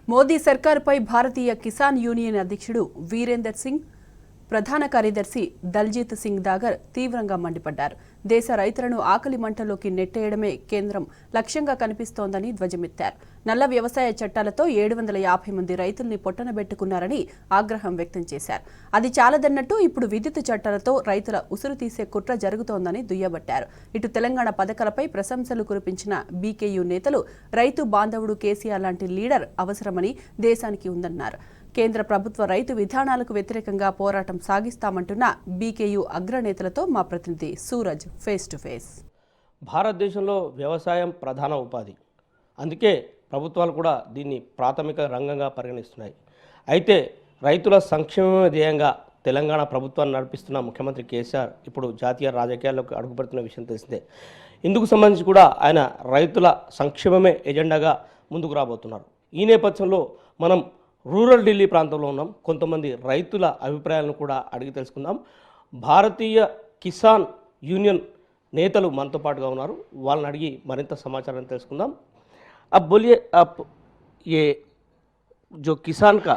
Modi సర్కారుపై Bharatiya Kisan union అధ్యక్షుడు వీరేందర్ సింగ్, ప్రధాన కార్యదర్శి దల్జీత్ సింగ్ దాగర్ తీవ్రంగా మండిపడ్డారు. దేశ రైతులను ఆకలి మంటలోకి నెట్టేయడమే కేంద్రం లక్ష్యంగా కనిపిస్తోందని ధ్వజమెత్తారు. నల్ల వ్యవసాయ చట్టాలతో 750 మంది రైతుల్ని పొట్టనబెట్టుకున్నారని ఆగ్రహం వ్యక్తం చేశారు. అది చాలదన్నట్టు ఇప్పుడు విద్యుత్ చట్టాలతో రైతుల ఉసురు తీసే కుట్ర జరుగుతోందని దుయ్యబట్టారు. ఇటు తెలంగాణ పథకాలపై ప్రశంసలు కురిపించిన బీకేయూ నేతలు రైతు బాంధవుడు కేసీఆర్ లాంటి లీడర్ అవసరమని దేశానికి ఉందన్నారు. కేంద్ర ప్రభుత్వ రైతు విధానాలకు వ్యతిరేకంగా పోరాటం సాగిస్తామంటున్న బీకేయూ అగ్రనేతలతో మా ప్రతినిధి సూరజ్ ఫేస్ టు ఫేస్. భారతదేశంలో వ్యవసాయం ప్రధాన ఉపాధి, అందుకే ప్రభుత్వాలు కూడా దీన్ని ప్రాథమిక రంగంగా పరిగణిస్తున్నాయి. అయితే రైతుల సంక్షేమమే ధ్యేయంగా తెలంగాణ ప్రభుత్వాన్ని నడిపిస్తున్న ముఖ్యమంత్రి కేసీఆర్ ఇప్పుడు జాతీయ రాజకీయాల్లోకి అడుగుపెడుతున్న విషయం తెలిసిందే. ఇందుకు సంబంధించి కూడా ఆయన రైతుల సంక్షేమమే ఎజెండాగా ముందుకు రాబోతున్నారు. ఈ నేపథ్యంలో మనం రూరల్ ఢిల్లీ ప్రాంతంలో ఉన్నాం. కొంతమంది రైతుల అభిప్రాయాలను కూడా అడిగి తెలుసుకుందాం. భారతీయ కిసాన్ యూనియన్ నేతలు మనతో పాటుగా ఉన్నారు. వాళ్ళని అడిగి మరింత సమాచారాన్ని తెలుసుకుందాం. अब बोलिए, आप ये जो किसान का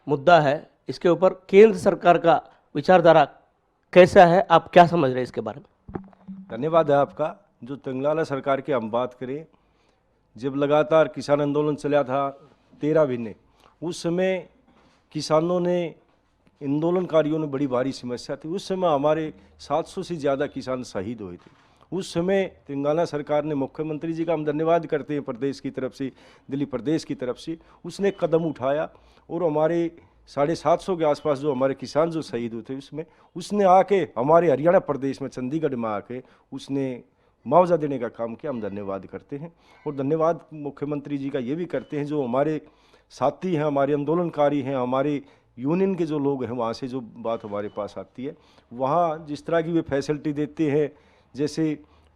मुद्दा है, इसके ऊपर केंद्र सरकार का विचारधारा कैसा है, आप क्या समझ रहे हैं इसके बारे में? धन्यवाद है आपका। जो तेलंगाना सरकार की हम बात करें, जब लगातार किसान आंदोलन चला था 13 महीने, उस समय किसानों ने, आंदोलनकारियों ने बड़ी भारी समस्या थी। उस समय हमारे 700 से ज़्यादा किसान शहीद हुए थे। उस समय तेलंगाना सरकार ने, मुख्यमंत्री जी का हम धन्यवाद करते हैं प्रदेश की तरफ से, दिल्ली प्रदेश की तरफ से, उसने कदम उठाया और हमारे 750 के आसपास जो हमारे किसान जो शहीद हुए थे उसने आके हमारे हरियाणा प्रदेश में चंडीगढ़ में आके उसने मुआवजा देने का काम किया। हम धन्यवाद करते हैं और धन्यवाद मुख्यमंत्री जी का ये भी करते हैं, जो हमारे साथी हैं, हमारे आंदोलनकारी हैं, हमारे यूनियन के जो लोग हैं, वहाँ से जो बात हमारे पास आती है, वहाँ जिस तरह की वे फैसिलिटी देते हैं, जैसे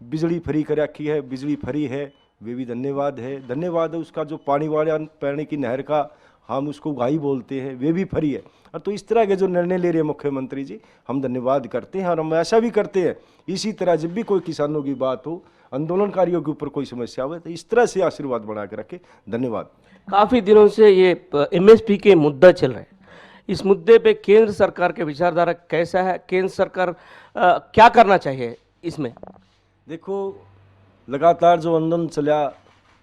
बिजली फ्री कर रखी है, बिजली फ्री है, वे भी धन्यवाद है। धन्यवाद है उसका जो पानी वाला पानी की नहर का हम उसको गाई बोलते हैं, वे भी फ्री है। और तो इस तरह के जो निर्णय ले रहे हैं मुख्यमंत्री जी, हम धन्यवाद करते हैं। और हम ऐसा भी करते हैं, इसी तरह जब भी कोई किसानों की बात हो, आंदोलनकारियों के ऊपर कोई समस्या हो, तो इस तरह से आशीर्वाद बना के रखे। धन्यवाद। काफ़ी दिनों से ये एमएसपी के मुद्दा चल रहे हैं। इस मुद्दे पे केंद्र सरकार के विचारधारा कैसा है? केंद्र सरकार क्या करना चाहिए इसमें? देखो, लगातार जो आंदोलन चला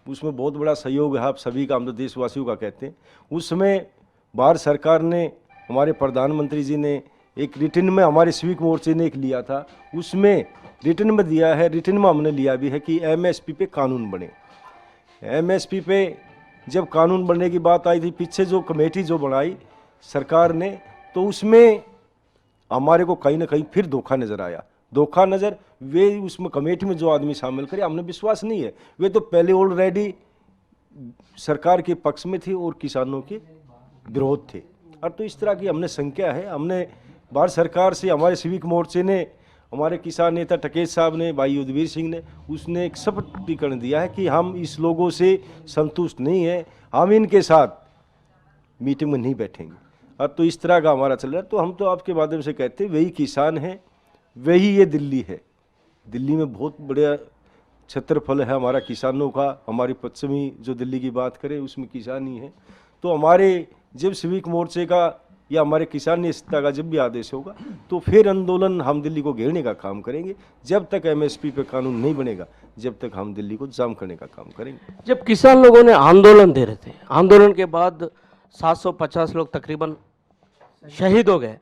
उसमें बहुत बड़ा सहयोग है आप सभी का, हम तो देशवासियों का कहते हैं। उस समय भारत सरकार ने, हमारे प्रधानमंत्री जी ने एक रिटर्न में, हमारे सिविक मोर्चे ने एक लिया था, उसमें रिटर्न में दिया है, रिटर्न में हमने लिया भी है कि एमएसपी पे कानून बने। एमएसपी पे जब कानून बनने की बात आई थी, पीछे जो कमेटी जो बनाई सरकार ने, तो उसमें हमारे को कहीं ना कहीं फिर धोखा नज़र आया। धोखा नज़र, वे उसमें कमेटी में जो आदमी शामिल करे, हमने विश्वास नहीं है, वे तो पहले ऑलरेडी सरकार के पक्ष में थे और किसानों के विरोध थे। और तो इस तरह की हमने संख्या है, हमने भारत सरकार से, हमारे सिविक मोर्चे ने, हमारे किसान नेता टकेश साहब ने, भाई युद्धवीर सिंह ने, उसने एक स्पष्टीकरण दिया है कि हम इस लोगों से संतुष्ट नहीं है, हम इनके साथ मीटिंग में नहीं बैठेंगे। और तो इस तरह का हमारा चल रहा है। तो हम तो आपके माध्यम से कहते हैं, वही किसान हैं, वही ये दिल्ली है। दिल्ली में बहुत बड़ा क्षेत्रफल है हमारा किसानों का। हमारी पश्चिमी जो दिल्ली की बात करें उसमें किसान ही है। तो हमारे जब सिविक मोर्चे का या हमारे किसान नेता का जब भी आदेश होगा, तो फिर आंदोलन हम दिल्ली को घेरने का काम करेंगे। जब तक एमएसपी पे कानून नहीं बनेगा, जब तक हम दिल्ली को जाम करने का काम करेंगे। जब किसान लोगों ने आंदोलन दे रहे थे, आंदोलन के बाद 750 लोग तकरीबन शहीद हो गए,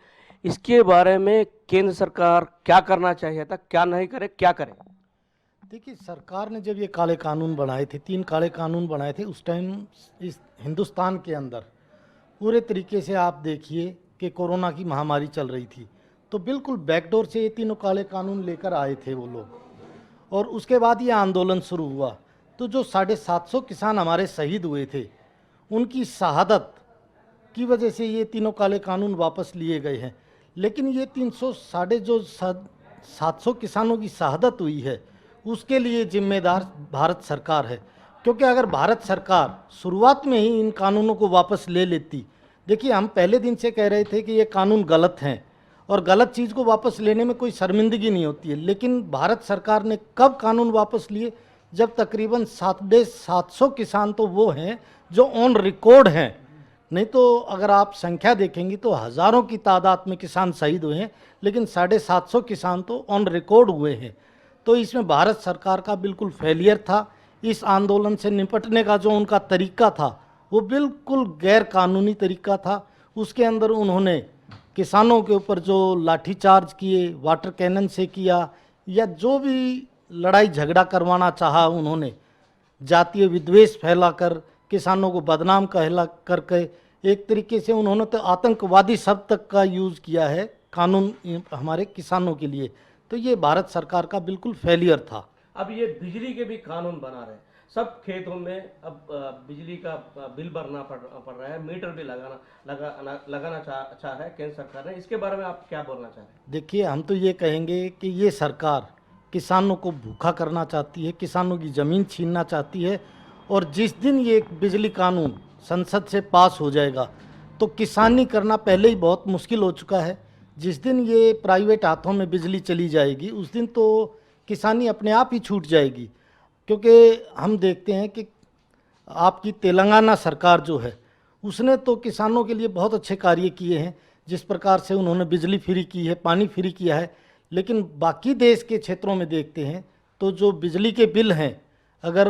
इसके बारे में केंद्र सरकार क्या करना चाहिए था, क्या नहीं करे, क्या करे? देखिए, सरकार ने जब ये काले कानून बनाए थे, 3 काले कानून बनाए थे, उस टाइम इस हिंदुस्तान के अंदर पूरे तरीके से आप देखिए कि कोरोना की महामारी चल रही थी, तो बिल्कुल बैकडोर से ये 3 काले कानून लेकर आए थे वो लोग। और उसके बाद ये आंदोलन शुरू हुआ, तो जो 750 किसान हमारे शहीद हुए थे, उनकी शहादत की वजह से ये 3 काले कानून वापस लिए गए हैं। लेकिन ये 700 किसानों की शहादत हुई है, उसके लिए जिम्मेदार भारत सरकार है। क्योंकि अगर भारत सरकार शुरुआत में ही इन कानूनों को वापस ले लेती, देखिए हम पहले दिन से कह रहे थे कि ये कानून गलत हैं और गलत चीज़ को वापस लेने में कोई शर्मिंदगी नहीं होती है, लेकिन भारत सरकार ने कब कानून वापस लिए, जब तकरीबन 750 किसान तो वो हैं जो ऑन रिकॉर्ड हैं। नहीं तो अगर आप संख्या देखेंगी तो हज़ारों की तादाद में किसान शहीद हुए हैं, लेकिन 750 किसान तो ऑन रिकॉर्ड हुए हैं। तो इसमें भारत सरकार का बिल्कुल फेलियर था। इस आंदोलन से निपटने का जो उनका तरीका था वो बिल्कुल गैर कानूनी तरीका था। उसके अंदर उन्होंने किसानों के ऊपर जो लाठीचार्ज किए, वाटर कैनन से किया, या जो भी लड़ाई झगड़ा करवाना चाहा उन्होंने, जातीय विद्वेष फैलाकर किसानों को बदनाम कहला करके, एक तरीके से उन्होंने तो आतंकवादी शब्द तक का यूज़ किया है कानून हमारे किसानों के लिए। तो ये भारत सरकार का बिल्कुल फेलियर था। अब ये बिजली के भी कानून बना रहे हैं, सब खेतों में अब बिजली का बिल भरना पड़ रहा है, मीटर भी लगाना चाह है केंद्र सरकार ने। इसके बारे में आप क्या बोलना चाह रहे हैं? देखिए, हम तो ये कहेंगे कि ये सरकार किसानों को भूखा करना चाहती है, किसानों की ज़मीन छीनना चाहती है। और जिस दिन ये बिजली कानून संसद से पास हो जाएगा तो किसानी करना पहले ही बहुत मुश्किल हो चुका है। जिस दिन ये प्राइवेट हाथों में बिजली चली जाएगी उस दिन तो किसानी अपने आप ही छूट जाएगी। क्योंकि हम देखते हैं कि आपकी तेलंगाना सरकार जो है उसने तो किसानों के लिए बहुत अच्छे कार्य किए हैं, जिस प्रकार से उन्होंने बिजली फ्री की है, पानी फ्री किया है। लेकिन बाकी देश के क्षेत्रों में देखते हैं तो जो बिजली के बिल हैं, अगर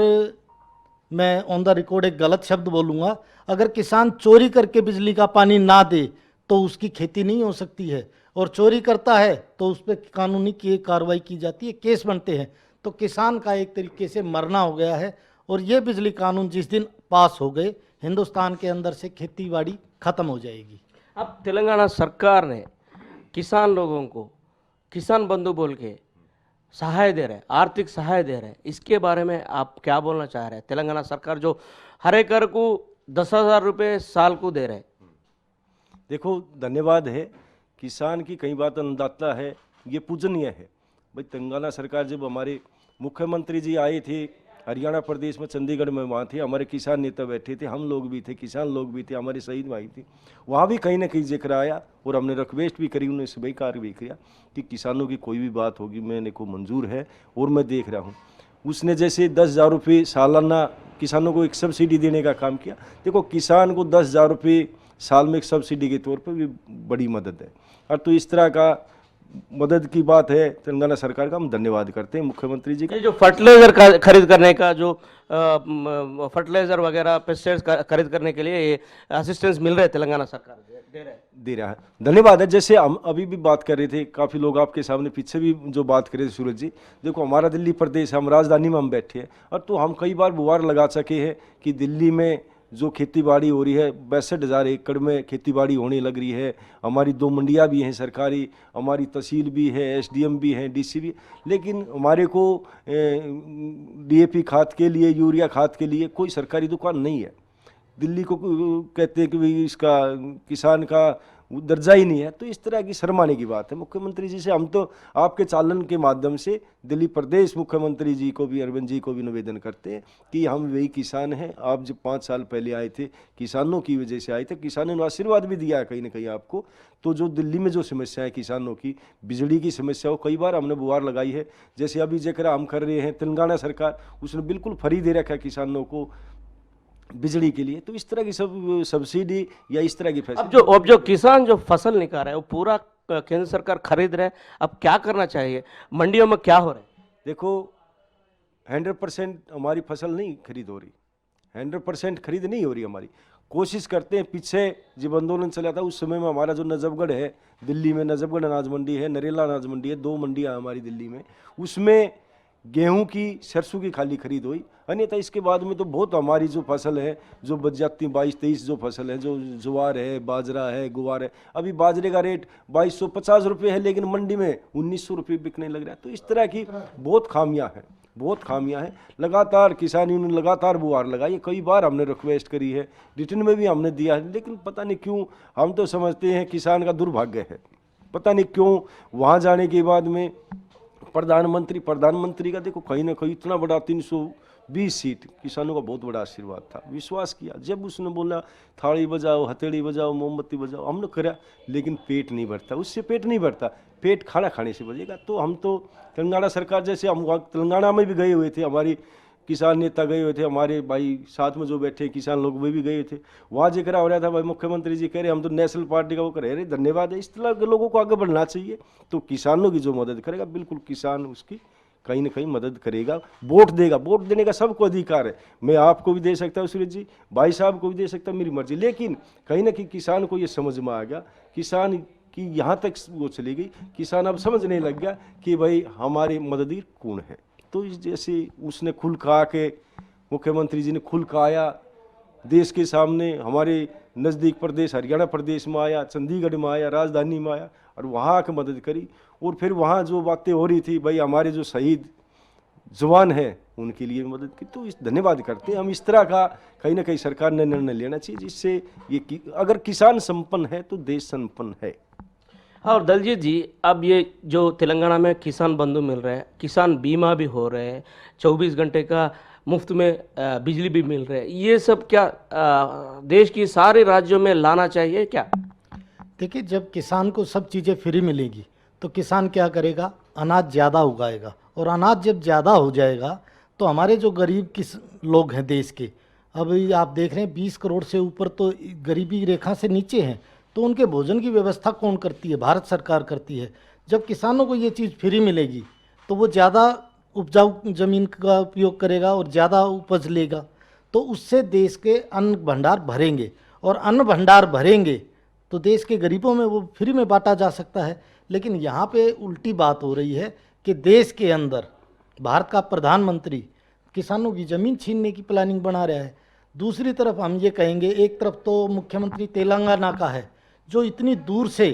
मैं ऑन द रिकॉर्ड एक गलत शब्द बोलूँगा, अगर किसान चोरी करके बिजली का पानी ना दे तो उसकी खेती नहीं हो सकती है, और चोरी करता है तो उस पर कानूनी की कार्रवाई की जाती है, केस बनते हैं। तो किसान का एक तरीके से मरना हो गया है। और ये बिजली कानून जिस दिन पास हो गए, हिंदुस्तान के अंदर से खेती बाड़ी खत्म हो जाएगी। अब तेलंगाना सरकार ने किसान लोगों को किसान बंधु बोल के सहाय दे रहे हैं, आर्थिक सहाय दे रहे हैं, इसके बारे में आप क्या बोलना चाह रहे हैं? तेलंगाना सरकार जो हर एकड़ को 10,000 रुपये साल को दे रहे हैं। देखो, धन्यवाद है। किसान की कई बात अन्नदाता है, ये पूजनीय है भाई। तेलंगाना सरकार जब हमारे मुख्यमंत्री जी आए थे हरियाणा प्रदेश में, चंडीगढ़ में, वहाँ थे हमारे किसान नेता बैठे थे, हम लोग भी थे, किसान लोग भी थे, हमारे शहीद भाई थे, वहाँ भी कहीं ना कहीं जिक्र आया। और हमने रिक्वेस्ट भी करी, उन्हें स्वीकार भी किया कि किसानों की कोई भी बात होगी मैंने को मंजूर है और मैं देख रहा हूँ। उसने जैसे 10,000 रुपये सालाना किसानों को एक सब्सिडी देने का काम किया। देखो, किसान को 10,000 रुपये साल में एक सब्सिडी के तौर पर भी बड़ी मदद है। और तो इस तरह का मदद की बात है तेलंगाना सरकार का, हम धन्यवाद करते हैं मुख्यमंत्री जी का। ये जो फर्टिलाइजर खरीद करने का, जो फर्टिलाइजर वगैरह पेस्टिसाइड्स खरीद करने के लिए ये असिस्टेंस मिल रहे हैं, तेलंगाना सरकार दे रहा है। धन्यवाद है। जैसे हम अभी भी बात कर रहे थे, काफ़ी लोग आपके सामने पीछे भी जो बात कर रहे थे सूरज जी, देखो हमारा दिल्ली प्रदेश, हम राजधानी में हम बैठे हैं, और तो हम कई बार गुहार लगा सके हैं कि दिल्ली में जो खेती बाड़ी हो रही है 62,000 एकड़ में खेती बाड़ी होने लग रही है। हमारी 2 मंडियाँ भी हैं सरकारी, हमारी तहसील भी है, SDM भी हैं, DC भी, लेकिन हमारे को DAP खाद के लिए, यूरिया खाद के लिए कोई सरकारी दुकान नहीं है। दिल्ली को कहते हैं कि भाई इसका किसान का दर्जा ही नहीं है। तो इस तरह की शर्माने की बात है। मुख्यमंत्री जी से हम तो आपके चालन के माध्यम से दिल्ली प्रदेश मुख्यमंत्री जी को भी, अरविंद जी को भी निवेदन करते हैं कि हम वही किसान हैं। आप जब 5 साल पहले आए थे, किसानों की वजह से आए थे, किसानों ने आशीर्वाद भी दिया है कहीं ना कहीं आपको। तो जो दिल्ली में जो समस्या है किसानों की, बिजली की समस्या हो, कई बार हमने गुहार लगाई है। जैसे अभी जिक्र हम कर रहे हैं, तेलंगाना सरकार उसने बिल्कुल फ्री दे रखा है किसानों को बिजली के लिए। तो इस तरह की सब सब्सिडी या इस तरह की अब जो किसान जो फसल निकाल रहा है वो पूरा केंद्र सरकार खरीद रहे हैं, अब क्या करना चाहिए? मंडियों में क्या हो रहा है? देखो, 100% हमारी फसल नहीं खरीद हो रही, 100% खरीद नहीं हो रही। हमारी कोशिश करते हैं। पीछे जब आंदोलन चला था उस समय में हमारा जो नजफगढ़ है, दिल्ली में नजफगढ़ अनाज मंडी है, नरेला अनाज मंडी है, 2 मंडियाँ हमारी दिल्ली में, उसमें गेहूं की, सरसों की खाली खरीद हुई। अन्यथा इसके बाद में तो बहुत हमारी जो फसल है, जो बच जाती 22-23 जो फसल है, जो ज्वार है, बाजरा है, गुवार है, अभी बाजरे का रेट 2250 रुपये है, लेकिन मंडी में 1900 रुपये बिकने लग रहा है। तो इस तरह की बहुत खामियां हैं, बहुत खामियां हैं। लगातार किसान यूनियन लगातार गुहार लगाई, कई बार हमने रिक्वेस्ट करी है, रिटर्न में भी हमने दिया है, लेकिन पता नहीं क्यों, हम तो समझते हैं किसान का दुर्भाग्य है, पता नहीं क्यों वहाँ जाने के बाद में प्रधानमंत्री का देखो कहीं ना कहीं इतना बड़ा 320 सीट, किसानों का बहुत बड़ा आशीर्वाद था। विश्वास किया, जब उसने बोला थाली बजाओ, हथेली बजाओ, मोमबत्ती बजाओ, हमने करा, लेकिन पेट नहीं भरता, उससे पेट नहीं भरता, पेट खाना खाने से बजेगा। तो हम तो तेलंगाना सरकार, जैसे हम तेलंगाना में भी गए हुए थे, हमारी किसान नेता गए हुए थे, हमारे भाई साथ में जो बैठे किसान लोग वे भी गए थे। वहाँ जिक्र हो रहा था, भाई मुख्यमंत्री जी कह रहे हम तो नेशनल पार्टी का वो कह रहे, धन्यवाद है। इस तरह के लोगों को आगे बढ़ना चाहिए। तो किसानों की जो मदद करेगा, बिल्कुल किसान उसकी कहीं ना कहीं मदद करेगा, वोट देगा। वोट देने का सबको अधिकार है। मैं आपको भी दे सकता हूँ सूरज जी, भाई साहब को भी दे सकता हूँ, मेरी मर्जी। लेकिन कहीं ना कहीं किसान को ये समझ में आ गया, किसान की यहाँ तक वो चली गई, किसान अब समझने लग गया कि भाई हमारे मददगार कौन है। तो इस जैसे उसने खुल खा के, मुख्यमंत्री जी ने खुल खाया देश के सामने, हमारे नज़दीक प्रदेश हरियाणा प्रदेश में आया, चंडीगढ़ में आया, राजधानी में आया और वहाँ आके मदद करी। और फिर वहाँ जो बातें हो रही थी, भाई हमारे जो शहीद जवान हैं उनके लिए मदद की, तो इस धन्यवाद करते हैं हम। इस तरह का कहीं ना कहीं सरकार ने निर्णय लेना चाहिए, जिससे ये अगर किसान संपन्न है तो देश संपन्न है। और दलजीत जी, अब ये जो तेलंगाना में किसान बंधु मिल रहे हैं, किसान बीमा भी हो रहे हैं, 24 घंटे का मुफ्त में बिजली भी मिल रहे हैं, ये सब क्या देश की सारे राज्यों में लाना चाहिए क्या? देखिए, जब किसान को सब चीज़ें फ्री मिलेगी तो किसान क्या करेगा, अनाज ज़्यादा उगाएगा। और अनाज जब ज़्यादा हो जाएगा तो हमारे जो गरीब किस लोग हैं देश के, अभी आप देख रहे हैं 20 करोड़ से ऊपर तो गरीबी रेखा से नीचे हैं, तो उनके भोजन की व्यवस्था कौन करती है? भारत सरकार करती है। जब किसानों को ये चीज़ फ्री मिलेगी तो वो ज़्यादा उपजाऊ ज़मीन का उपयोग करेगा और ज़्यादा उपज लेगा, तो उससे देश के अन्न भंडार भरेंगे। और अन्न भंडार भरेंगे तो देश के गरीबों में वो फ्री में बांटा जा सकता है। लेकिन यहाँ पे उल्टी बात हो रही है कि देश के अंदर भारत का प्रधानमंत्री किसानों की ज़मीन छीनने की प्लानिंग बना रहा है। दूसरी तरफ हम ये कहेंगे, एक तरफ तो मुख्यमंत्री तेलंगाना का है जो इतनी दूर से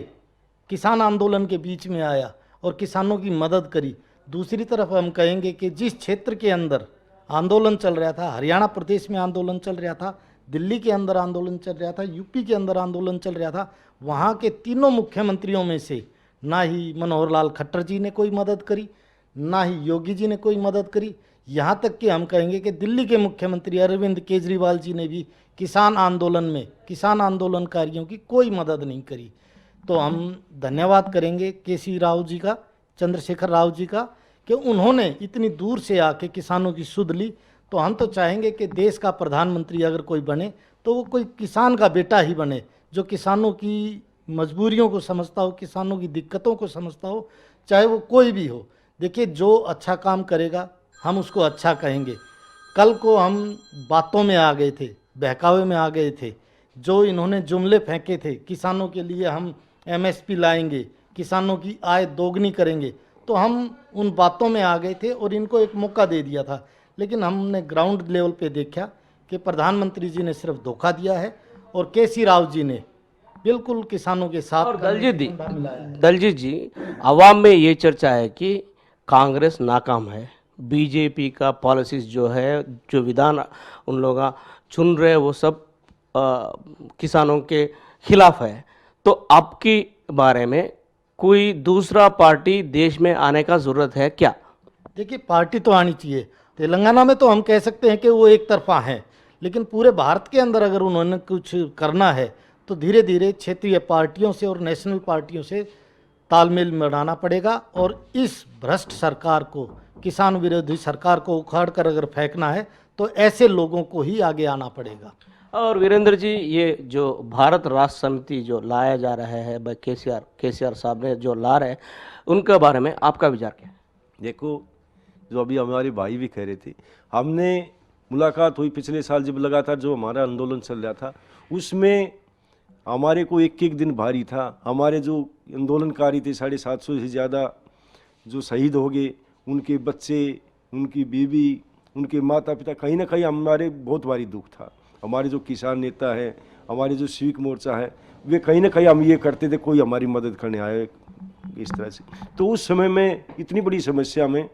किसान आंदोलन के बीच में आया और किसानों की मदद करी। दूसरी तरफ हम कहेंगे कि जिस क्षेत्र के अंदर आंदोलन चल रहा था, हरियाणा प्रदेश में आंदोलन चल रहा था, दिल्ली के अंदर आंदोलन चल रहा था, यूपी के अंदर आंदोलन चल रहा था, वहाँ के तीनों मुख्यमंत्रियों में से ना ही मनोहर लाल खट्टर जी ने कोई मदद करी, ना ही योगी जी ने कोई मदद करी। यहाँ तक कि हम कहेंगे कि दिल्ली के मुख्यमंत्री अरविंद केजरीवाल जी ने भी किसान आंदोलन में किसान आंदोलनकारियों की कोई मदद नहीं करी। तो हम धन्यवाद करेंगे केसी राव जी का, चंद्रशेखर राव जी का, कि उन्होंने इतनी दूर से आके किसानों की सुध ली। तो हम तो चाहेंगे कि देश का प्रधानमंत्री अगर कोई बने तो वो कोई किसान का बेटा ही बने, जो किसानों की मजबूरियों को समझता हो, किसानों की दिक्कतों को समझता हो, चाहे वो कोई भी हो। देखिए, जो अच्छा काम करेगा हम उसको अच्छा कहेंगे। कल को हम बातों में आ गए थे, बहकावे में आ गए थे, जो इन्होंने जुमले फेंके थे, किसानों के लिए हम MSP लाएंगे, किसानों की आय दोगुनी करेंगे, तो हम उन बातों में आ गए थे और इनको एक मौका दे दिया था। लेकिन हमने ग्राउंड लेवल पे देखा कि प्रधानमंत्री जी ने सिर्फ धोखा दिया है और केसी राव जी ने बिल्कुल किसानों के साथ। और दलजीत जी, आवाम में ये चर्चा है कि कांग्रेस नाकाम है, बीजेपी का पॉलिसीज जो है, जो विधान उन लोग चुन रहे हैं वो सब किसानों के खिलाफ है। तो आपके बारे में कोई दूसरा पार्टी देश में आने का ज़रूरत है क्या? देखिए, पार्टी तो आनी चाहिए। तेलंगाना में तो हम कह सकते हैं कि वो एक तरफा हैं, लेकिन पूरे भारत के अंदर अगर उन्होंने कुछ करना है तो धीरे धीरे क्षेत्रीय पार्टियों से और नेशनल पार्टियों से तालमेल बनाना पड़ेगा। और इस भ्रष्ट सरकार को, किसान विरोधी सरकार को उखाड़ कर अगर फेंकना है तो ऐसे लोगों को ही आगे आना पड़ेगा। और वीरेंद्र जी, ये जो भारत राष्ट्र समिति जो लाया जा रहा है भाई केसीआर साहब ने जो ला रहे हैं, उनके बारे में आपका विचार क्या है? देखो, जो अभी हमारे भाई भी कह रहे थे, हमने मुलाकात हुई पिछले साल जब लगातार जो हमारा आंदोलन चल रहा था, उसमें हमारे को एक एक दिन भारी था। हमारे जो आंदोलनकारी थे 750 से ज़्यादा जो शहीद हो गए, उनके बच्चे, उनकी बीवी, उनके माता पिता, कहीं ना कहीं हमारे बहुत भारी दुख था। हमारे जो किसान नेता है, हमारे जो सिविक मोर्चा है, वे कहीं ना कहीं हम ये करते थे कोई हमारी मदद करने आए इस तरह से। तो उस समय में इतनी बड़ी समस्या में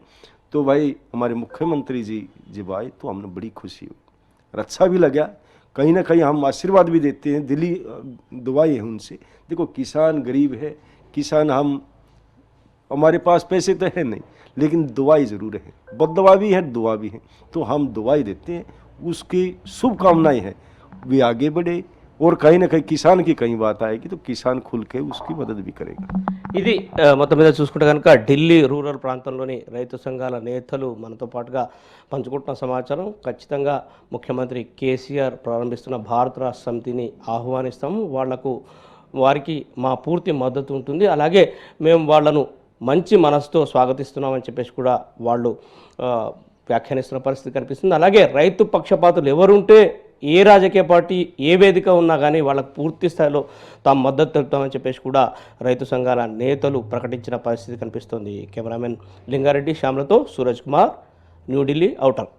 तो भाई हमारे मुख्यमंत्री जी जब आए तो हमने बड़ी खुशी हुई और अच्छा भी लगा। कहीं ना कहीं हम आशीर्वाद भी देते हैं, दिली दुआएं हैं उनसे। देखो, किसान गरीब है, किसान हमारे पास पैसे तो है नहीं, लेकिन दुआएं ज़रूर है, बद्दुआ भी है, दुआ भी है। तो हम दुआएं देते हैं, उसकी शुभकामनाएं हैं, वे आगे बढ़े, और कहीं ना कहीं किसान की कहीं बात आएगी तो किसान खुल के उसकी मदद भी करेगा। ఇది మొత్తం మీద చూసుకుంటే కనుక ఢిల్లీ రూరల్ ప్రాంతంలోని రైతు సంఘాల నేతలు మనతో పాటుగా పంచుకుంటున్న సమాచారం. ఖచ్చితంగా ముఖ్యమంత్రి కేసీఆర్ ప్రారంభిస్తున్న భారత రాష్ట్ర సమితిని ఆహ్వానిస్తాము. వారికి మా పూర్తి మద్దతు ఉంటుంది. అలాగే మేము వాళ్ళను మంచి మనసుతో స్వాగతిస్తున్నామని చెప్పేసి కూడా వాళ్ళు వ్యాఖ్యానిస్తున్న పరిస్థితి కనిపిస్తుంది. అలాగే రైతు పక్షపాతులు ఎవరుంటే ఏ రాజకీయ పార్టీ ఏ వేదిక ఉన్నా కానీ వాళ్ళకు పూర్తి స్థాయిలో తాము మద్దతు తెలుపుతామని చెప్పేసి కూడా రైతు సంఘాల నేతలు ప్రకటించిన పరిస్థితి కనిపిస్తుంది. కెమెరామెన్ లింగారెడ్డి శ్యామ్లతో సూరజ్ కుమార్, న్యూఢిల్లీ, ఔటర్.